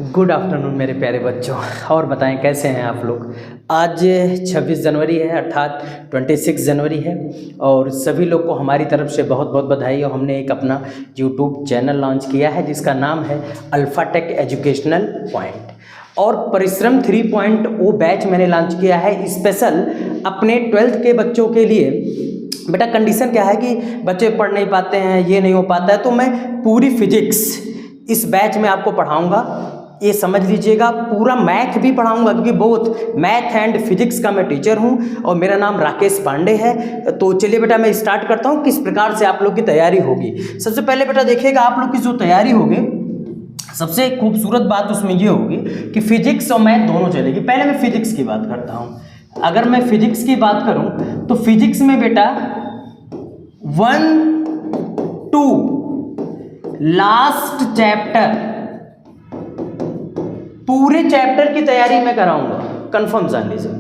Good afternoon मेरे प्यारे बच्चों। और बताएं कैसे हैं आप लोग। आज 26 जनवरी है, अर्थात 26 जनवरी है और सभी लोग को हमारी तरफ से बहुत बहुत बधाई। और हमने एक अपना यूट्यूब चैनल लॉन्च किया है जिसका नाम है अल्फाटेक एजुकेशनल पॉइंट। और परिश्रम 3.0 बैच मैंने लॉन्च किया है स्पेशल अपने 12th के बच्चों के लिए। बेटा कंडीशन क्या है कि बच्चे पढ़ नहीं पाते हैं, ये नहीं हो पाता है, तो मैं पूरी फिजिक्स इस बैच में आपको पढ़ाऊँगा। ये समझ लीजिएगा, पूरा मैथ भी पढ़ाऊंगा क्योंकि बोथ मैथ एंड फिजिक्स का मैं टीचर हूं और मेरा नाम राकेश पांडे है। तो चलिए बेटा मैं स्टार्ट करता हूं किस प्रकार से आप लोग की तैयारी होगी। सबसे पहले बेटा देखिएगा, आप लोग की जो तैयारी होगी, सबसे खूबसूरत बात उसमें ये होगी कि फिजिक्स और मैथ दोनों चलेगी। पहले मैं फिजिक्स की बात करता हूँ। अगर मैं फिजिक्स की बात करूँ तो फिजिक्स में बेटा 1, 2 लास्ट चैप्टर, पूरे चैप्टर की तैयारी मैं कराऊंगा। कंफर्म जान लीजिए,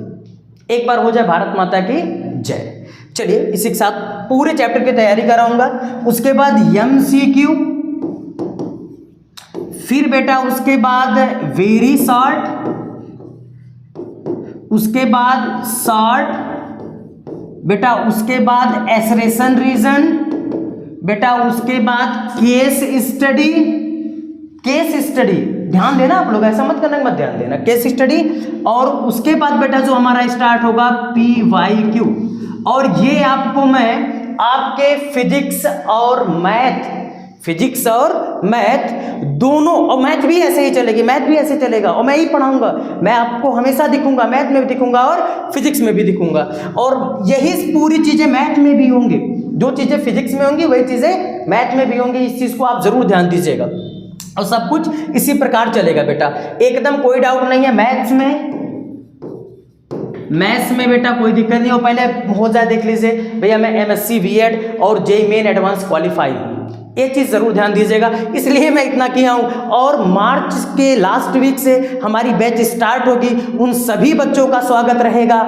एक बार हो जाए भारत माता की जय। चलिए इसी के साथ पूरे चैप्टर की तैयारी कराऊंगा। उसके बाद एमसीक्यू, फिर बेटा उसके बाद वेरी शॉर्ट, उसके बाद शॉर्ट बेटा, उसके बाद एसरेशन रीजन बेटा, उसके बाद केस स्टडी। केस स्टडी ध्यान देना आप लोग, ऐसा मत करना मत ध्यान देना, केस स्टडी। और उसके बाद बेटा जो हमारा स्टार्ट होगा PYQ। और ये आपको मैं आपके फिजिक्स और मैथ दोनों, और मैथ भी ऐसे ही चलेगी, मैथ भी ऐसे चलेगा और मैं ही पढ़ाऊंगा। मैं आपको हमेशा दिखूंगा, मैथ में भी दिखूंगा और फिजिक्स में भी दिखूंगा। और यही पूरी चीजें मैथ में भी होंगी, जो चीजें फिजिक्स में होंगी वही चीजें मैथ में भी होंगी। इस चीज को आप जरूर ध्यान दीजिएगा और सब कुछ इसी प्रकार चलेगा बेटा, एकदम कोई डाउट नहीं है। मैथ्स में बेटा कोई दिक्कत नहीं हो, पहले हो जाए देख लीजिए भैया मैं MSc B.Ed और JEE मेन एडवांस क्वालिफाई हूँ, ये चीज़ ज़रूर ध्यान दीजिएगा। इसलिए मैं इतना किया हूँ। और मार्च के लास्ट वीक से हमारी बैच स्टार्ट होगी। उन सभी बच्चों का स्वागत रहेगा,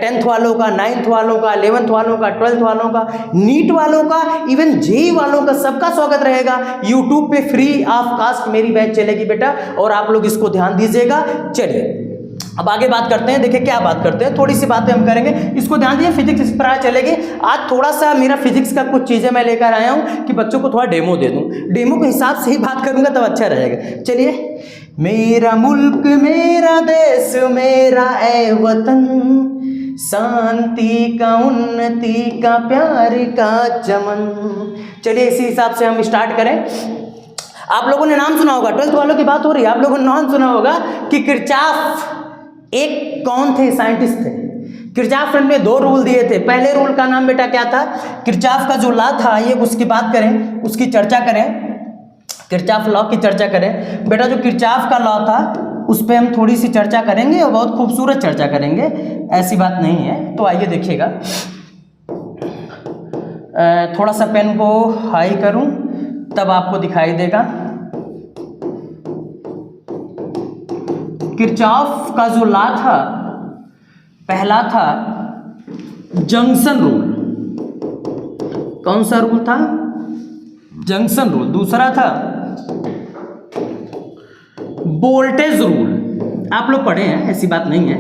10th वालों का, 9th वालों का, 11th वालों का, 12th वालों का, नीट वालों का, इवन JEE वालों का, सबका स्वागत रहेगा। यूट्यूब पे फ्री ऑफ कास्ट मेरी बैच चलेगी बेटा, और आप लोग इसको ध्यान दीजिएगा। चलिए अब आगे बात करते हैं। देखिए क्या बात करते हैं, थोड़ी सी बातें हम करेंगे, इसको ध्यान दीजिए। फिजिक्स इस प्रकार चलेगी। आज थोड़ा सा मेरा फिजिक्स का कुछ चीज़ें मैं लेकर आया हूँ कि बच्चों को थोड़ा डेमो दे दूँ। डेमो के हिसाब से ही बात करूँगा तब अच्छा रहेगा। चलिए, मेरा मुल्क मेरा देश मेरा ए वतन, शांति का उन्नति का प्यार का चमन। चलिए इसी हिसाब से हम स्टार्ट करें। आप लोगों ने नाम सुना होगा, 12th वालों की बात हो रही है, आप लोगों ने नाम सुना होगा कि किरचॉफ एक कौन थे, साइंटिस्ट थे। किरचॉफ ने 2 रूल दिए थे। पहले रूल का नाम बेटा क्या था, किरचॉफ का जो लॉ था, ये उसकी बात करें, उसकी चर्चा करें, किरचॉफ लॉ की चर्चा करें। बेटा जो किरचॉफ का लॉ था उस पर हम थोड़ी सी चर्चा करेंगे और बहुत खूबसूरत चर्चा करेंगे, ऐसी बात नहीं है। तो आइए देखिएगा, थोड़ा सा पेन को हाई करूं तब आपको दिखाई देगा। किरचॉफ का जो लॉ था, पहला था जंक्शन रूल। कौन सा रूल था, जंक्शन रूल। दूसरा था वोल्टेज रूल। आप लोग पढ़े हैं, ऐसी बात नहीं है,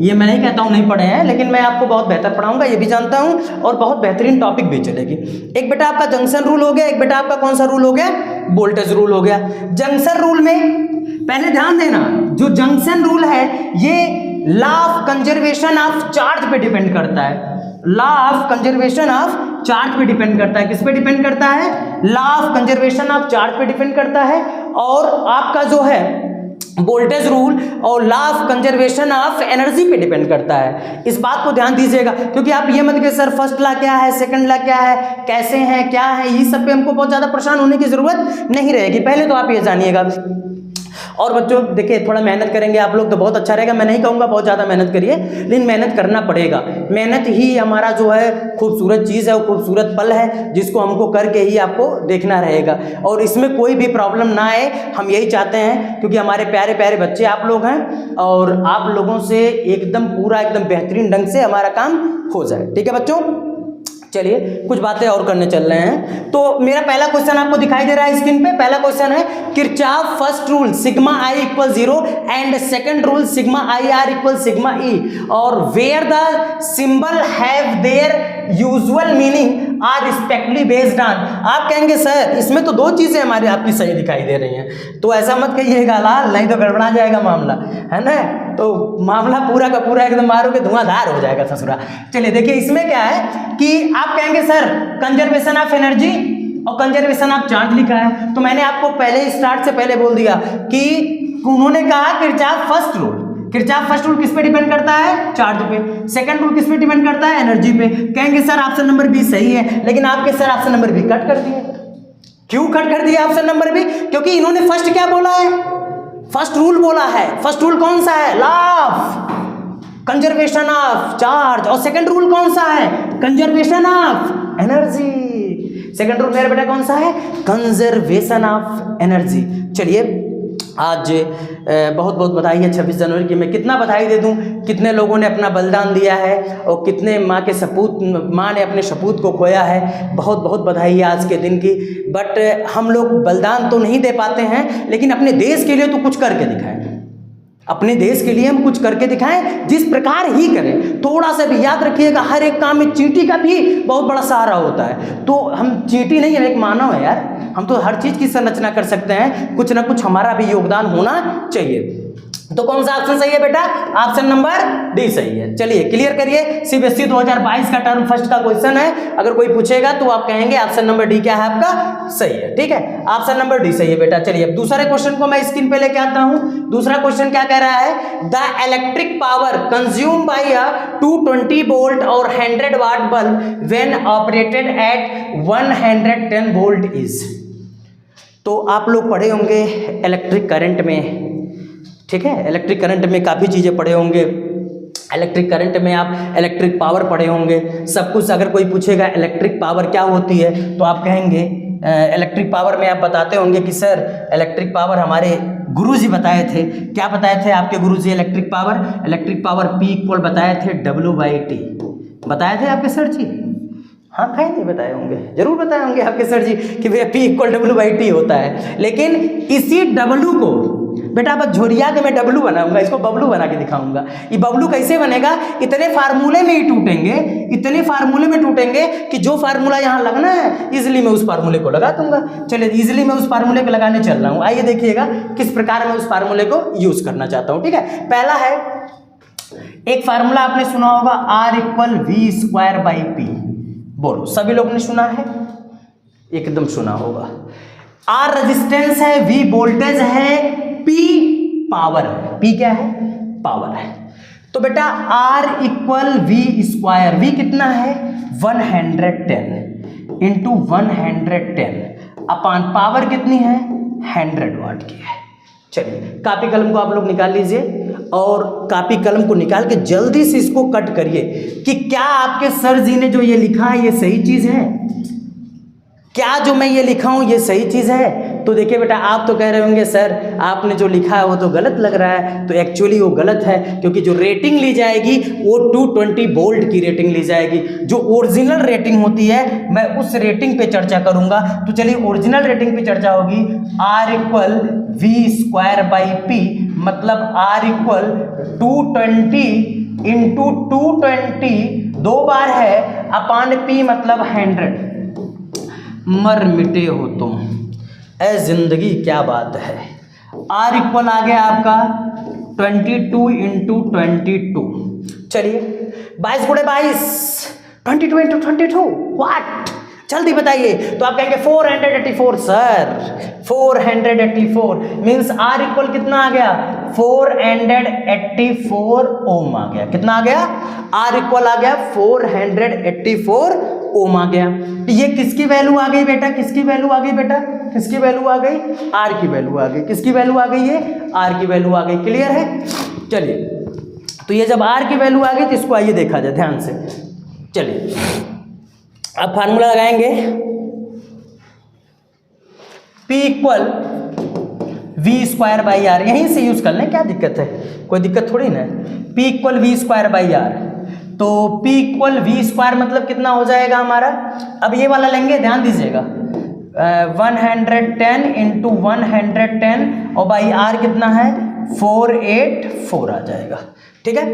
ये मैं नहीं कहता हूँ नहीं पढ़े हैं, लेकिन मैं आपको बहुत बेहतर पढ़ाऊंगा, ये भी जानता हूँ, और बहुत बेहतरीन टॉपिक भी चलेगी। एक बेटा आपका जंक्शन रूल हो गया, एक बेटा आपका कौन सा रूल हो गया, वोल्टेज रूल हो गया। जंक्शन रूल में पहले ध्यान देना, जो जंक्शन रूल है ये law of conservation of charge पे डिपेंड करता है। Law of conservation of charge पे डिपेंड करता है। किस पे डिपेंड करता है, law of conservation of charge पे डिपेंड करता है। और आपका जो है वोल्टेज रूल और law of conservation of energy पे डिपेंड करता है। इस बात को ध्यान दीजिएगा, क्योंकि आप ये मत कि सर फर्स्ट लॉ क्या है, सेकंड लॉ क्या है, कैसे हैं, क्या है, ये सब पे हमको बहुत ज़्यादा परेशान होने की जरूरत नहीं रहेगी। पहले तो आप ये जानिएगा। और बच्चों देखिए, थोड़ा मेहनत करेंगे आप लोग तो बहुत अच्छा रहेगा। मैं नहीं कहूँगा बहुत ज़्यादा मेहनत करिए, लेकिन मेहनत करना पड़ेगा। मेहनत ही हमारा जो है खूबसूरत चीज़ है, वो खूबसूरत पल है जिसको हमको करके ही आपको देखना रहेगा। और इसमें कोई भी प्रॉब्लम ना आए, हम यही चाहते हैं, क्योंकि हमारे प्यारे प्यारे बच्चे आप लोग हैं और आप लोगों से एकदम पूरा एकदम बेहतरीन ढंग से हमारा काम हो जाए। ठीक है बच्चों, चलिए कुछ बातें और करने चल रहे हैं। तो मेरा पहला क्वेश्चन आपको दिखाई दे रहा है स्क्रीन पे। पहला क्वेश्चन है Kirchhoff first rule sigma I equal 0 and second rule sigma I R equal sigma E और where the symbol have their usual meaning are respectively based on. आप कहेंगे सर इसमें तो दो चीजें हमारी आपकी सही दिखाई दे रही हैं, तो ऐसा मत कहिएगा लाल, नहीं तो गड़बड़ा जाएगा मामला, है ना। तो मामला पूरा का पूरा एकदम मारोगे धुआंधार हो जाएगा ससुरा। चलिए देखिए इसमें क्या है कि आप कहेंगे सर कंजर्वेशन ऑफ एनर्जी और कंजर्वेशन ऑफ चार्ज लिखा है, तो मैंने आपको पहले स्टार्ट से पहले बोल दिया कि उन्होंने कहा Kirchhoff first rule. Kirchhoff first rule किस पे डिपेंड करता है? चार्ज पे। सेकंड रूल किस पे डिपेंड करता है? एनर्जी पे। कहेंगे सर ऑप्शन नंबर बी सही है, लेकिन आपके sir option number B cut कर दिए। क्यों कट कर दिया ऑप्शन नंबर बी? क्योंकि इन्होंने फर्स्ट क्या बोला है? फर्स्ट रूल बोला है। फर्स्ट रूल कौन सा है? Law of conservation of charge. और सेकंड रूल कौन सा है? Conservation of energy. Second rule मेरा बेटा कौन सा है? Conservation of energy. चलिए आज बहुत बहुत बधाई है 26 जनवरी की। मैं कितना बधाई दे दूं, कितने लोगों ने अपना बलिदान दिया है और कितने माँ ने अपने सपूत को खोया है। बहुत बहुत बधाई है आज के दिन की। बट हम लोग बलिदान तो नहीं दे पाते हैं, लेकिन अपने देश के लिए तो कुछ करके दिखाएं। अपने देश के लिए हम कुछ करके दिखाएं, जिस प्रकार ही करें। थोड़ा सा भी याद रखिएगा, हर एक काम में चींटी का भी बहुत बड़ा सहारा होता है। तो हम चींटी नहीं, हम एक मानव है यार। हम तो हर चीज की संरचना कर सकते हैं, कुछ ना कुछ हमारा भी योगदान होना चाहिए। तो कौन सा ऑप्शन सही है बेटा? ऑप्शन नंबर डी सही है। चलिए क्लियर करिए। सीबीएसई 2022 का टर्म फर्स्ट का क्वेश्चन है। अगर कोई पूछेगा तो आप कहेंगे ऑप्शन नंबर डी क्या है आपका? सही है। ठीक है, ऑप्शन नंबर डी सही है बेटा। चलिए अब दूसरे क्वेश्चन को मैं स्क्रीन पे लेके आता हूं। दूसरा क्वेश्चन क्या कह रहा है? The electric power consume by a 220 volt और 100 watt bulb when operated at 110 volt is. तो आप लोग पढ़े होंगे इलेक्ट्रिक करंट में, ठीक है। इलेक्ट्रिक करंट में काफ़ी चीज़ें पढ़े होंगे। इलेक्ट्रिक करंट में आप इलेक्ट्रिक पावर पढ़े होंगे सब कुछ। अगर कोई पूछेगा इलेक्ट्रिक पावर क्या होती है तो आप कहेंगे इलेक्ट्रिक पावर में आप बताते होंगे कि सर इलेक्ट्रिक पावर हमारे गुरुजी बताए थे। क्या बताए थे आपके गुरुजी? इलेक्ट्रिक पावर P इक्वल बताए थे W/T। बताए थे आपके सर जी? हाँ कहीं नहीं बताए होंगे, जरूर बताए होंगे आपके सर जी कि भैया P इक्वल W/T होता है। लेकिन इसी W को बेटा अब झोरिया के मैं W बनाऊंगा, इसको बबलू बना के दिखाऊंगा। ये बबलू कैसे बनेगा? इतने फार्मूले में ही टूटेंगे, इतने फार्मूले में टूटेंगे कि जो फार्मूला यहाँ लगना है इजिली मैं उस फार्मूले को लगा दूंगा। चलिए इजिली मैं उस फार्मूले को लगाने चल रहा हूँ। आइए देखिएगा किस प्रकार मैं उस फार्मूले को यूज करना चाहता हूँ। ठीक है, पहला है एक फार्मूला आपने सुना होगा R इक्वल V²/P। बोलो सभी लोग ने सुना है? एकदम सुना होगा। R रेजिस्टेंस है, V वोल्टेज है, P पावर है। P क्या है? पावर है। तो बेटा R इक्वल V²। V कितना है? 110 इंटू 110 अपान पावर कितनी है? 100 वाट की है। चलिए कापी कलम को आप लोग निकाल लीजिए और कापी कलम को निकाल के जल्दी से इसको कट करिए कि क्या आपके सर जी ने जो ये लिखा है ये सही चीज है? क्या जो मैं ये लिखा हूं ये सही चीज है? तो देखिए बेटा आप तो कह रहे होंगे सर आपने जो लिखा है वो तो गलत लग रहा है। तो एक्चुअली वो गलत है, क्योंकि जो रेटिंग ली जाएगी वो 220 वोल्ट की रेटिंग ली जाएगी। जो ओरिजिनल रेटिंग होती है मैं उस रेटिंग पे चर्चा करूंगा। तो चलिए ओरिजिनल रेटिंग पे चर्चा होगी। R इक्वल V²/P मतलब R इक्वल 220 इंटू 220 दो बार है अपान P मतलब 100। मर मिटे हो तुम ए जिंदगी, क्या बात है। R इक्वल आ गया आपका 22 इंटू 22। चलिए 22 गुणे 22, 22 इंटू 22 व्हाट? जल्दी बताइए। तो आप कहेंगे 484 सर, 484 मीन्स R इक्वल कितना आ गया? 484 ओम आ गया। कितना आ गया? R इक्वल आ गया 484 ओम आ गया। ये किसकी वैल्यू आ गई बेटा? किसकी वैल्यू आ गई बेटा? किसकी वैल्यू आ गई? R की वैल्यू आ गई। किसकी वैल्यू आ गई? ये R की वैल्यू आ गई। क्लियर है? चलिए तो ये जब R की वैल्यू आ गई तो इसको आइए देखा जाए ध्यान से। चलिए अब फार्मूला लगाएंगे। P इक्वल V²/R यहीं से यूज कर लें, क्या दिक्कत है? कोई दिक्कत थोड़ी ना। P equal V²/R। तो P इक्वल वी स्क्वायर मतलब कितना हो जाएगा हमारा, अब ये वाला लेंगे, ध्यान दीजिएगा, 110 इंटू 110 और बाई आर कितना है 484 आ जाएगा। ठीक है,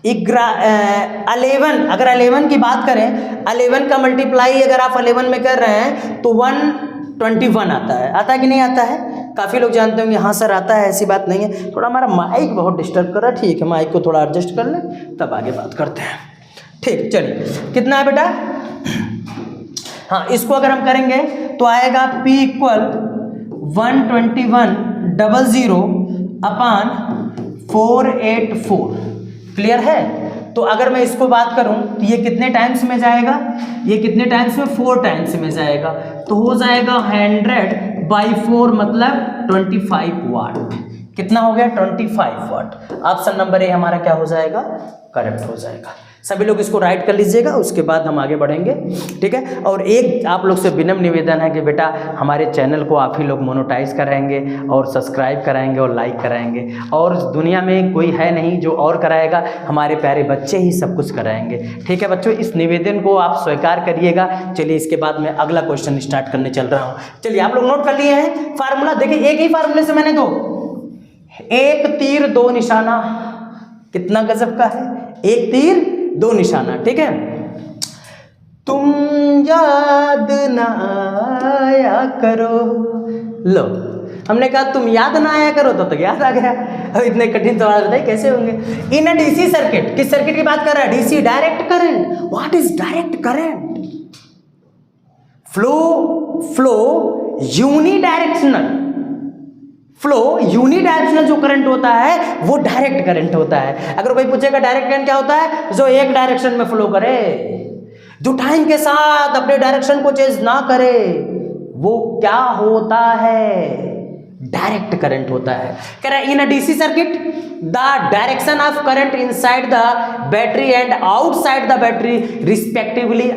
11, अगर 11 की बात करें, 11 का मल्टीप्लाई अगर आप 11 में कर रहे हैं तो 121 आता है कि नहीं आता है? काफ़ी लोग जानते होंगे हाँ सर आता है, ऐसी बात नहीं है। थोड़ा हमारा माइक बहुत डिस्टर्ब कर रहा है, ठीक है माइक को थोड़ा एडजस्ट कर लें तब आगे बात करते हैं। ठीक, चलिए कितना है बेटा, हाँ इसको अगर हम करेंगे तो आएगा P इक्वल 12100 अपान 484। क्लियर है? तो अगर मैं इसको बात करूं तो ये कितने टाइम्स में जाएगा, ये कितने टाइम्स में 4 टाइम्स में जाएगा, तो हो जाएगा 100/4 मतलब 25 वाट। कितना हो गया 25 वाट। ऑप्शन नंबर ए हमारा क्या हो जाएगा, करेक्ट हो जाएगा। सभी लोग इसको राइट कर लीजिएगा, उसके बाद हम आगे बढ़ेंगे। ठीक है, और एक आप लोग से विनम्र निवेदन है कि बेटा हमारे चैनल को आप ही लोग मोनेटाइज कराएंगे और सब्सक्राइब कराएंगे और लाइक कराएंगे, और दुनिया में कोई है नहीं जो और कराएगा, हमारे प्यारे बच्चे ही सब कुछ कराएंगे। ठीक है बच्चों, इस निवेदन को आप स्वीकार करिएगा। चलिए इसके बाद मैं अगला क्वेश्चन स्टार्ट करने चल रहा हूँ। चलिए आप लोग नोट कर लिए हैं फार्मूला, देखिए एक ही फार्मूले से मैंने दो, एक तीर दो निशाना, कितना गजब का है, एक तीर दो निशाना। ठीक है, तुम याद ना आया करो, लो हमने कहा तुम याद ना आया करो तो याद आ गया। अब इतने कठिन सवाल बताइए कैसे होंगे। इन अ डीसी सर्किट, किस सर्किट की बात कर रहा है, DC direct current. What is direct current? Flow unidirectional, flow unidirectional जो करंट होता है वो डायरेक्ट करंट होता है। अगर कोई पूछेगा डायरेक्ट करंट क्या होता है, जो एक डायरेक्शन में फ्लो करे, जो टाइम के साथ अपने डायरेक्शन को चेंज ना करे, वो क्या होता है, डायरेक्ट करंट होता है। कह रहा है in a DC circuit the direction of current inside the battery and outside the battery respectively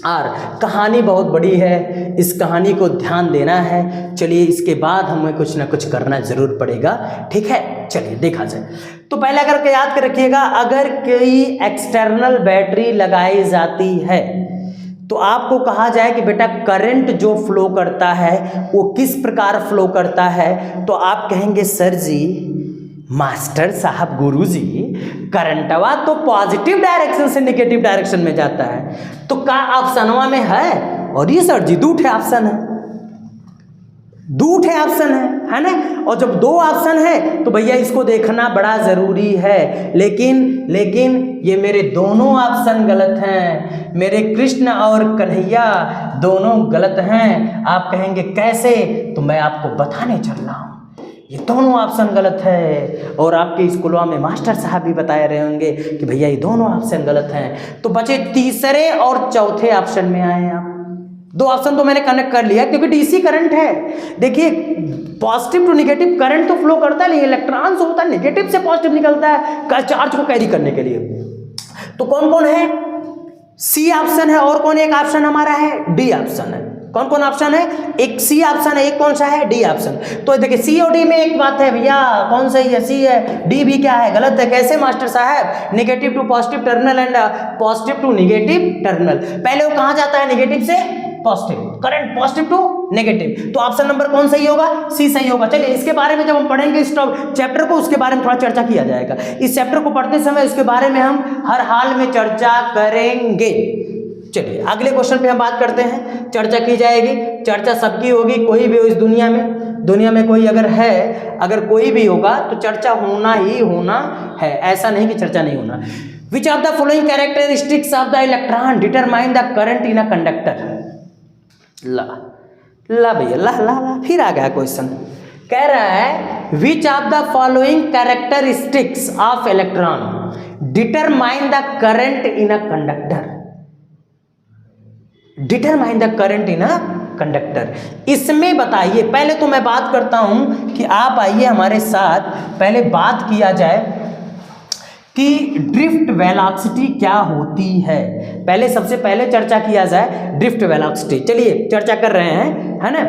are. कहानी बहुत बड़ी है, इस कहानी को ध्यान देना है। चलिए इसके बाद हमें कुछ ना कुछ करना जरूर पड़ेगा। ठीक है, चलिए देखा जाए। तो पहले अगर के याद कर रखिएगा, अगर कोई एक्सटर्नल बैटरी लगाई जाती है तो आपको कहा जाए कि बेटा करंट जो फ्लो करता है वो किस प्रकार फ्लो करता है, तो आप कहेंगे सर जी, मास्टर साहब, गुरुजी, करंटवा तो पॉजिटिव डायरेक्शन से नेगेटिव डायरेक्शन में जाता है, तो का ऑप्शनवा में है, और ये सर जी दूठे ऑप्शन है, दूठे ऑप्शन है ना। और जब दो ऑप्शन है तो भैया इसको देखना बड़ा जरूरी है। लेकिन ये मेरे दोनों ऑप्शन गलत हैं, मेरे कृष्ण और कन्हैया दोनों गलत हैं। आप कहेंगे कैसे, तो मैं आपको बताने चल रहा हूँ, ये दोनों ऑप्शन गलत है। और आपके स्कूलों में मास्टर साहब भी बताए रहे होंगे कि भैया ये दोनों ऑप्शन गलत हैं। तो बचे तीसरे और चौथे ऑप्शन में आए आप। दो ऑप्शन तो मैंने कनेक्ट कर लिया क्योंकि डीसी करंट है। देखिए पॉजिटिव टू नेगेटिव करंट तो फ्लो करता है, लेकिन इलेक्ट्रॉन होता है नेगेटिव से पॉजिटिव निकलता है चार्ज को कैरी करने के लिए। तो कौन कौन है, सी ऑप्शन है, और कौन एक ऑप्शन हमारा है, डी ऑप्शन है। कौन कौन ऑप्शन है, एक सी ऑप्शन है, एक कौन सा है, डी ऑप्शन। तो देखिए सी और डी में एक बात है भैया, कौन सही है, सी है, डी भी क्या है, गलत है। कैसे मास्टर साहब, negative to positive terminal and positive to negative terminal. पहले वो कहां जाता है, नेगेटिव से positive, current positive to negative. तो ऑप्शन नंबर कौन सही होगा, सी सही होगा। चलिए इसके बारे में जब हम पढ़ेंगे इस चैप्टर को, उसके बारे में थोड़ा चर्चा किया जाएगा। इस चैप्टर को पढ़ते समय इसके बारे में हम हर हाल में चर्चा करेंगे। चलिए अगले क्वेश्चन पे हम बात करते हैं, चर्चा की जाएगी। चर्चा सबकी होगी, कोई भी हो इस दुनिया में कोई अगर है, अगर कोई भी होगा तो चर्चा होना ही होना है, ऐसा नहीं कि चर्चा नहीं होना। Which of the following characteristics of the electron determine the current in a conductor. ला भैया ला फिर आ गया क्वेश्चन। कह रहा है which of the following characteristics of electron determine the current in a conductor. Determine the current in a conductor, इसमें बताइए। पहले तो मैं बात करता हूं कि आप आइए हमारे साथ, पहले बात किया जाए कि ड्रिफ्ट वेलोसिटी क्या होती है। सबसे पहले चर्चा किया जाए ड्रिफ्ट वेलोसिटी। चलिए चर्चा कर रहे हैं, है ना।